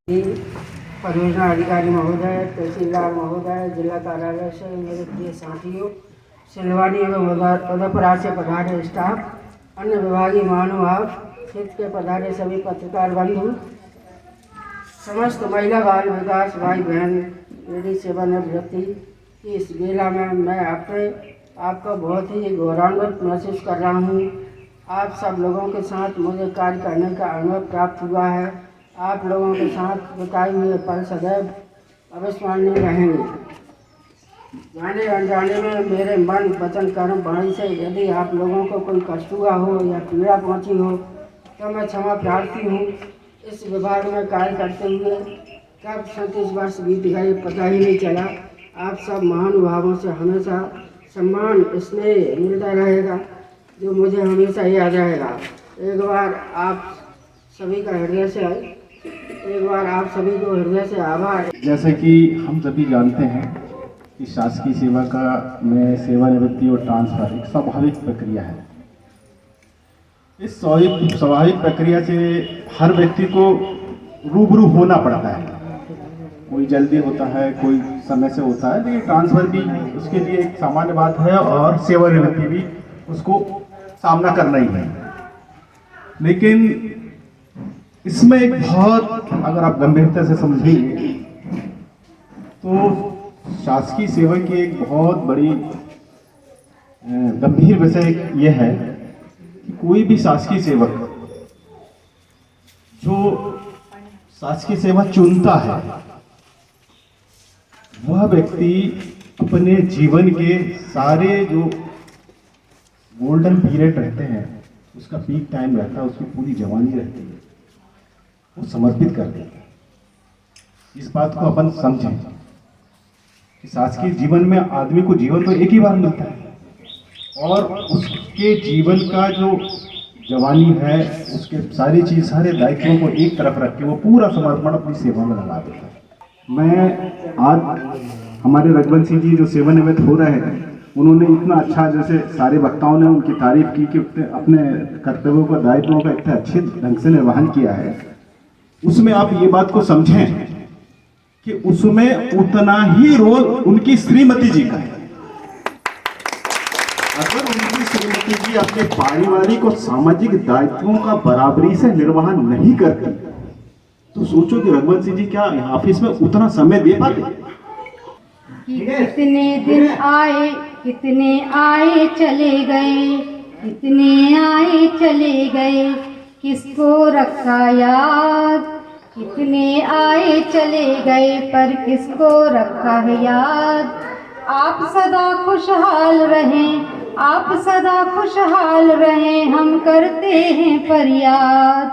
परियोजना अधिकारी महोदय, तहसीलदार महोदय, जिला कार्यालय से मेरे प्रिय साथियों, सिलवानी एवं उदयपुरा से पधारे स्टाफ, अन्य विभागीय महानुभाव, क्षेत्र के पधारे सभी पत्रकार बंधु, समस्त महिला बाल विकास भाई बहन, लेडी सेवानिवृत्ति की इस बेला में मैं आपका बहुत ही गौरवान्वित महसूस कर रहा हूँ। आप सब लोगों के साथ मुझे कार्य करने का अनुभव प्राप्त हुआ है। आप लोगों के साथ बिताए हुए पल सदैव अविस्मरणीय रहेंगे। जाने अनजाने में मेरे मन वचन कर्म वाणी से यदि आप लोगों को कोई कष्ट हुआ हो या पीड़ा पहुंची हो तो मैं क्षमा प्रार्थी हूँ। इस विभाग में कार्य करते हुए कब 37 वर्ष बीत गए पता ही नहीं चला। आप सब महानुभावों से हमेशा सम्मान स्नेह मिलता रहेगा जो मुझे हमेशा याद रहेगा। एक बार आप सभी को हृदय से आभार। जैसे कि हम सभी जानते हैं कि शासकीय सेवा का में सेवानिवृत्ति और ट्रांसफर एक स्वाभाविक प्रक्रिया है। इस स्वाभाविक प्रक्रिया से हर व्यक्ति को रूबरू होना पड़ता है। कोई जल्दी होता है, कोई समय से होता है, लेकिन ट्रांसफर भी उसके लिए एक सामान्य बात है और सेवानिवृत्ति भी उसको सामना करना ही है। लेकिन इसमें एक बहुत, अगर आप गंभीरता से समझेंगे तो शासकीय सेवा की एक बहुत बड़ी गंभीर विषय यह है कि कोई भी शासकीय सेवक जो शासकीय सेवा चुनता है वह व्यक्ति अपने जीवन के सारे जो गोल्डन पीरियड रहते हैं, उसका पीक टाइम रहता है, उसकी पूरी जवानी रहती है, वो समर्पित कर देता है। इस बात को अपन समझें कि शासकीय जीवन में आदमी को जीवन तो एक ही बार मिलता है और उसके जीवन का जो जवानी है, उसके सारे दायित्वों को एक तरफ रख के वो पूरा समर्पण अपनी सेवा में लगा देता है। मैं आज हमारे रघुवंश जी जो सेवानिवृत्त हो रहे हैं, उन्होंने इतना अच्छा, जैसे सारे वक्ताओं ने उनकी तारीफ की कि अपने कर्तव्यों का दायित्वों का इतने अच्छे ढंग से निर्वहन किया है। उसमें आप ये बात को समझें कि उसमें उतना ही रोल उनकी श्रीमती जी का है। अगर उनकी श्रीमती जी अपने पारिवारिक और सामाजिक दायित्वों का बराबरी से निर्वहन नहीं करती तो सोचो कि रघुवंश जी क्या ऑफिस में उतना समय दे पाते। कितने दिन आए, कितने आए चले गए, कितने आए चले गए, किसको रखा याद। कितने आए चले गए पर किसको रखा है याद। आप सदा खुशहाल रहें, आप सदा खुशहाल रहें, हम करते हैं फरियाद।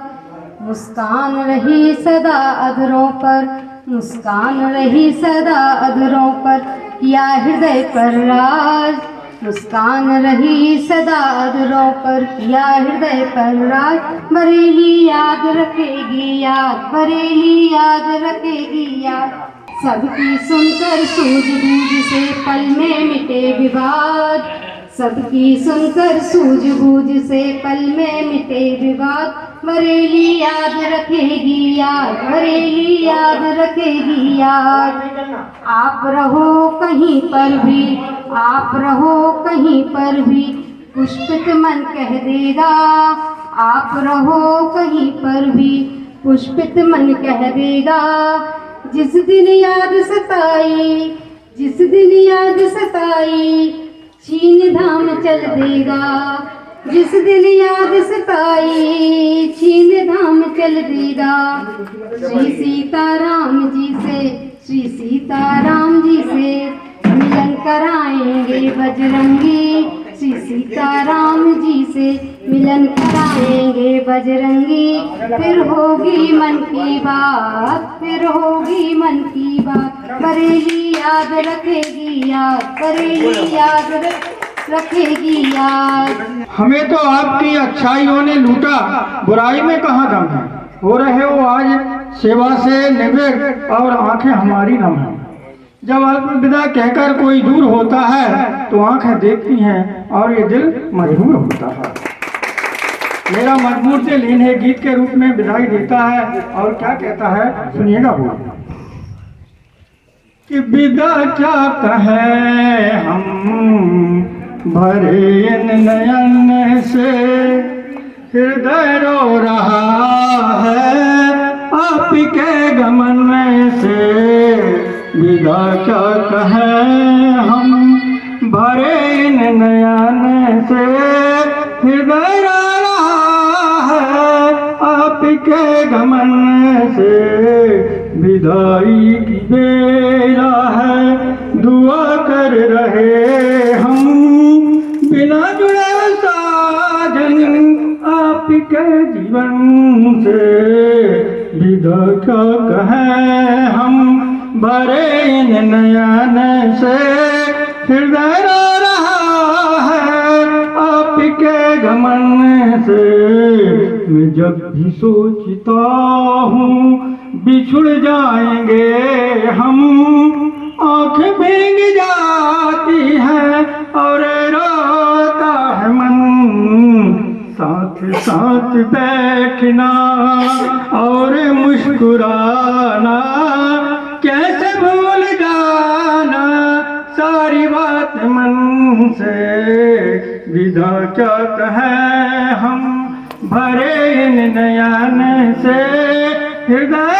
मुस्कान रही सदा अधरों पर, मुस्कान रही सदा अधरों पर, किया हृदय पर राज। मुस्कान रही सदा अधरों पर, किया हृदय पर राज। बरेली याद रखेगी याद, बरेली याद रखेगी याद। सबकी सुनकर सूझबूझ से पल में मिटे विवाद, सबकी सुनकर सूझबूझ से पल में मिटे विवाद। बरेली याद रखेगी याद, बरेली याद रखेगी याद। आप रहो कहीं पर भी, आप रहो कहीं पर भी, पुष्पित मन कह देगा। आप रहो कहीं पर भी, पुष्पित मन कह देगा। जिस दिन याद सताई, जिस दिन याद सताई, छीन धाम चल देगा। जिस दिन याद सताई, छीन धाम चल देगा। श्री सीताराम जी से, श्री सीताराम जी से मिलन कराएंगे बजरंगी। श्री सीताराम जी से मिलन कराएंगे बजरंगी। फिर होगी मन की बात, फिर होगी मन की बात। बरेली याद रखेगी याद, बरेली याद रखेगी याद। हमें तो आपकी अच्छाइयों ने लूटा, बुराई में कहाँ दम है। हो रहे हो आज सेवा से निवृत्त और आंखें हमारी नम हैं। जब अलविदा कहकर कोई दूर होता है तो आंखें देखती हैं और ये दिल मजबूर होता है। मेरा मजबूर से लीन है गीत के रूप में विदाई देता है और क्या कहता है सुनिएगा वो कि विदा क्या कहे हम भरे इन नयन से हृदय रो रहा है आप के गमन से विदा क्या कहे हम भरे इन नयन से हृदय रो रहा है आप के गमन से विदाई की बेला है दुआ कर रहे हम बिना जुड़े साजन आपके जीवन से विदा क्या कहें हम भरे इन नयन से हृदय रो रहा है आपके गमन से मैं जब भी सोचता हूँ बिछुड़ जाएंगे हम आँखें भीग जाती है और रोता है मन साथ साथ बैठना और मुस्कुराना कैसे भूल जाना सारी बात मन से विदा क्या कहें हम भरे इन नयन से हृदय